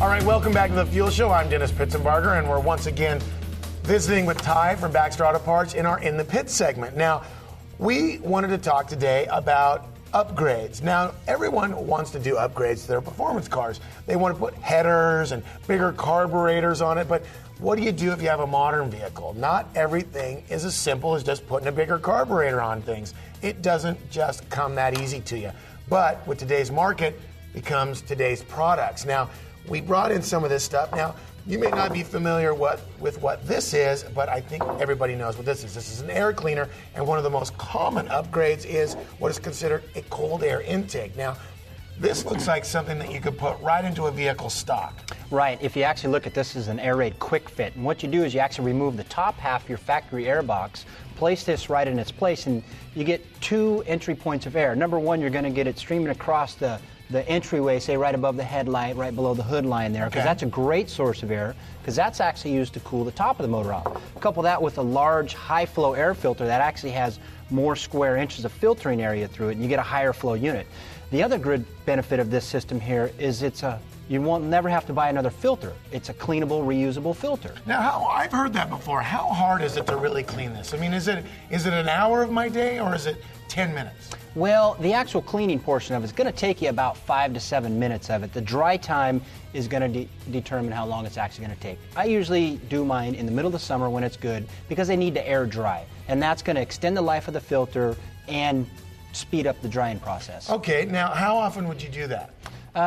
All right, welcome back to the Fuel Show. I'm Dennis Pitzenbarger, and we're once again visiting with Ty from Baxter Auto Parts in our In the Pit segment. Now, we wanted to talk today about upgrades. Now, everyone wants to do upgrades to their performance cars. They want to put headers and bigger carburetors on it, but what do you do if you have a modern vehicle? Not everything is as simple as just putting a bigger carburetor on things. It doesn't just come that easy to you. But with today's market becomes today's products. Now, we brought in some of this stuff. Now, you may not be familiar with what this is, but I think everybody knows what this is. This is an air cleaner, and one of the most common upgrades is what is considered a cold air intake. Now, this looks like something that you could put right into a vehicle stock. Right. If you actually look at this as an air raid quick fit, and what you do is you actually remove the top half of your factory air box, place this right in its place, and you get two entry points of air. Number one, you're going to get it streaming across the entryway, say right above the headlight, right below the hood line there, because that's a great source of air, because that's actually used to cool the top of the motor off. Couple that with a large high flow air filter that actually has more square inches of filtering area through it, and you get a higher flow unit. The other good benefit of this system here is you won't never have to buy another filter. It's a cleanable, reusable filter. Now, I've heard that before. How hard is it to really clean this? I mean, is it an hour of my day, or is it 10 minutes? Well, the actual cleaning portion of it is going to take you about 5 to 7 minutes of it. The dry time is going to determine how long it's actually going to take. I usually do mine in the middle of the summer when it's good, because they need to air dry, and that's going to extend the life of the filter and speed up the drying process. Okay, now how often would you do that?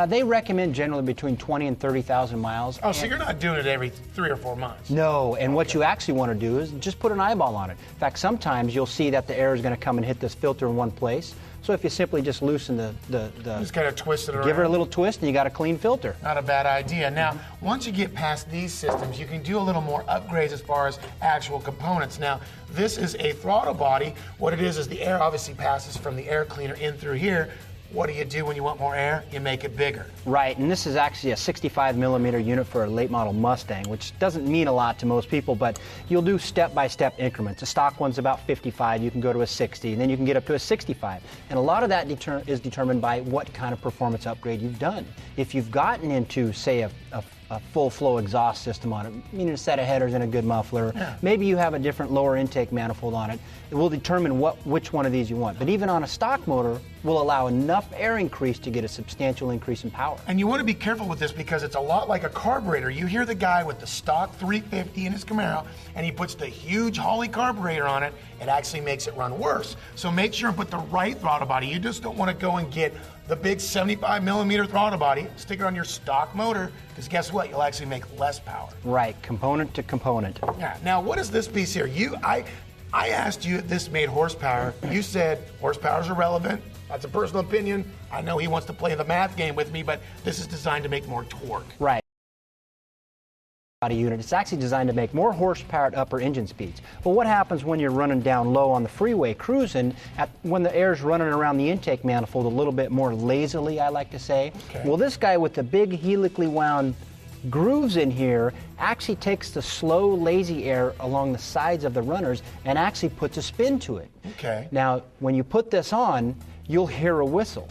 They recommend generally between 20 and 30,000 miles. Oh, so you're not doing it every 3 or 4 months? No, and what you actually want to do is just put an eyeball on it. In fact, sometimes you'll see that the air is going to come and hit this filter in one place. So if you simply just loosen just kind of twist it around. Give it a little twist, and you got a clean filter. Not a bad idea. Now, once you get past these systems, you can do a little more upgrades as far as actual components. Now, this is a throttle body. What it is the air obviously passes from the air cleaner in through here. What do you do when you want more air? You make it bigger. Right, and this is actually a 65 millimeter unit for a late model Mustang, which doesn't mean a lot to most people, but you'll do step-by-step increments. A stock one's about 55, you can go to a 60, and then you can get up to a 65. And a lot of that is determined by what kind of performance upgrade you've done. If you've gotten into, say, a full flow exhaust system on it, meaning a set of headers and a good muffler. Maybe you have a different lower intake manifold on it. It will determine which one of these you want. But even on a stock motor, will allow enough air increase to get a substantial increase in power. And you want to be careful with this, because it's a lot like a carburetor. You hear the guy with the stock 350 in his Camaro, and he puts the huge Holley carburetor on it. It actually makes it run worse. So make sure and put the right throttle body. You just don't want to go and get the big 75 millimeter throttle body, stick it on your stock motor, because guess what? You'll actually make less power. Right, component to component. Yeah. Now, what is this piece here? I asked you if this made horsepower. You said horsepower is irrelevant. That's a personal opinion. I know he wants to play the math game with me, but this is designed to make more torque. Right. Unit. It's actually designed to make more horsepower at upper engine speeds. But what happens when you're running down low on the freeway cruising, when the air's running around the intake manifold a little bit more lazily, I like to say? Okay. Well, this guy with the big helically wound grooves in here actually takes the slow, lazy air along the sides of the runners and actually puts a spin to it. Okay. Now, when you put this on, you'll hear a whistle.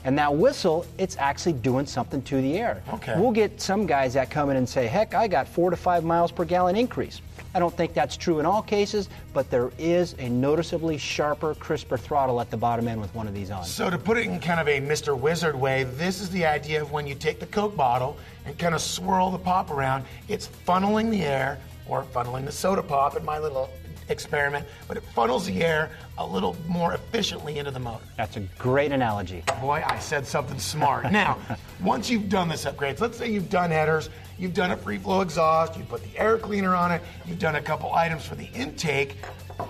And that whistle, it's actually doing something to the air. Okay. We'll get some guys that come in and say, heck, I got 4 to 5 miles per gallon increase. I don't think that's true in all cases, but there is a noticeably sharper, crisper throttle at the bottom end with one of these on. So to put it in kind of a Mr. Wizard way, this is the idea of when you take the Coke bottle and kind of swirl the pop around, it's funneling the air, or funneling the soda pop in my little experiment, but it funnels the air a little more efficiently into the motor. That's a great analogy. Boy, I said something smart. Now, once you've done this upgrade, let's say you've done headers, you've done a free flow exhaust, you put the air cleaner on it, you've done a couple items for the intake,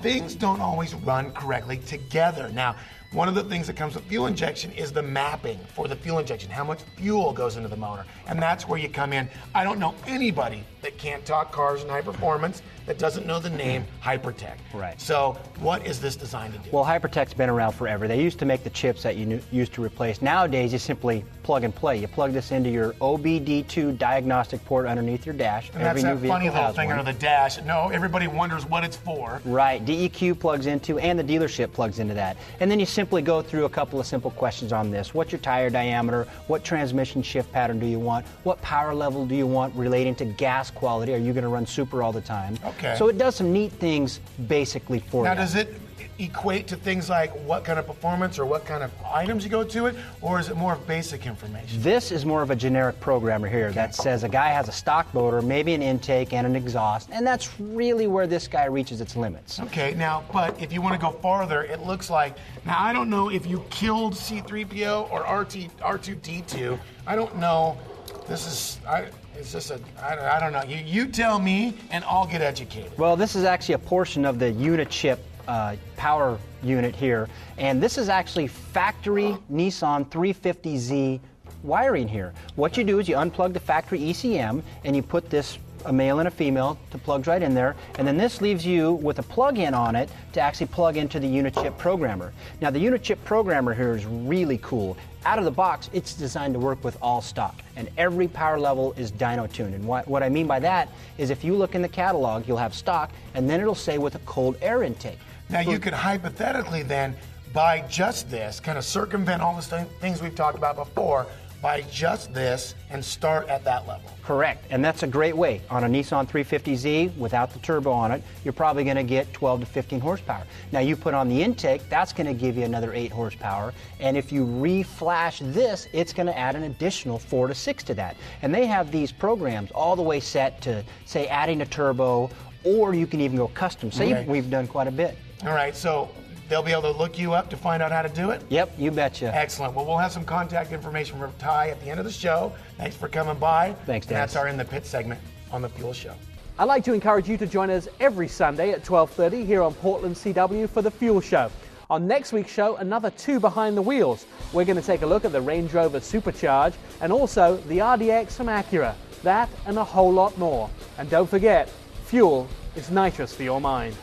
things don't always run correctly together. Now, one of the things that comes with fuel injection is the mapping for the fuel injection, how much fuel goes into the motor. And that's where you come in. I don't know anybody that can't talk cars and high performance that doesn't know the name Hypertech. Right. So what is this designed to do? Well, Hypertech's been around forever. They used to make the chips that you used to replace. Nowadays, you simply plug and play. You plug this into your OBD2 diagnostic electric port underneath your dash. And that's that funny little thing under the dash. No, everybody wonders what it's for. Right, DEQ plugs into, and the dealership plugs into that. And then you simply go through a couple of simple questions on this. What's your tire diameter? What transmission shift pattern do you want? What power level do you want relating to gas quality? Are you going to run super all the time? Okay. So it does some neat things basically for you. Now, does it equate to things like what kind of performance or what kind of items you go to it, or is it more of basic information? This is more of a generic programmer here that says a guy has a stock motor, maybe an intake and an exhaust, and that's really where this guy reaches its limits. Okay, now, but if you want to go farther, it looks like, now I don't know if you killed C-3PO or R2-D2. I don't know. This is, I don't know. You tell me, and I'll get educated. Well, this is actually a portion of the Unichip power unit here, and this is actually factory Nissan 350Z wiring here. What you do is you unplug the factory ECM and you put this, a male and a female, to plugs right in there, and then this leaves you with a plug-in on it to actually plug into the Unichip programmer. Now the Unichip programmer here is really cool. Out of the box, it's designed to work with all stock, and every power level is dyno tuned. And what I mean by that is if you look in the catalog, you'll have stock, and then it'll say with a cold air intake. Now you could hypothetically then buy just this, kind of circumvent all the things we've talked about before, buy just this and start at that level. Correct, and that's a great way. On a Nissan 350Z without the turbo on it, you're probably going to get 12 to 15 horsepower. Now you put on the intake, that's going to give you another 8 horsepower, and if you re-flash this, it's going to add an additional 4 to 6 to that. And they have these programs all the way set to, say, adding a turbo, or you can even go custom. Say we've done quite a bit. All right, so they'll be able to look you up to find out how to do it? Yep, you betcha. Excellent. Well, we'll have some contact information from Ty at the end of the show. Thanks for coming by. Thanks, Dan. And that's our In the Pit segment on the Fuel Show. I'd like to encourage you to join us every Sunday at 12:30 here on Portland CW for the Fuel Show. On next week's show, another 2 Behind the Wheels. We're going to take a look at the Range Rover Supercharge and also the RDX from Acura. That and a whole lot more. And don't forget, fuel is nitrous for your mind.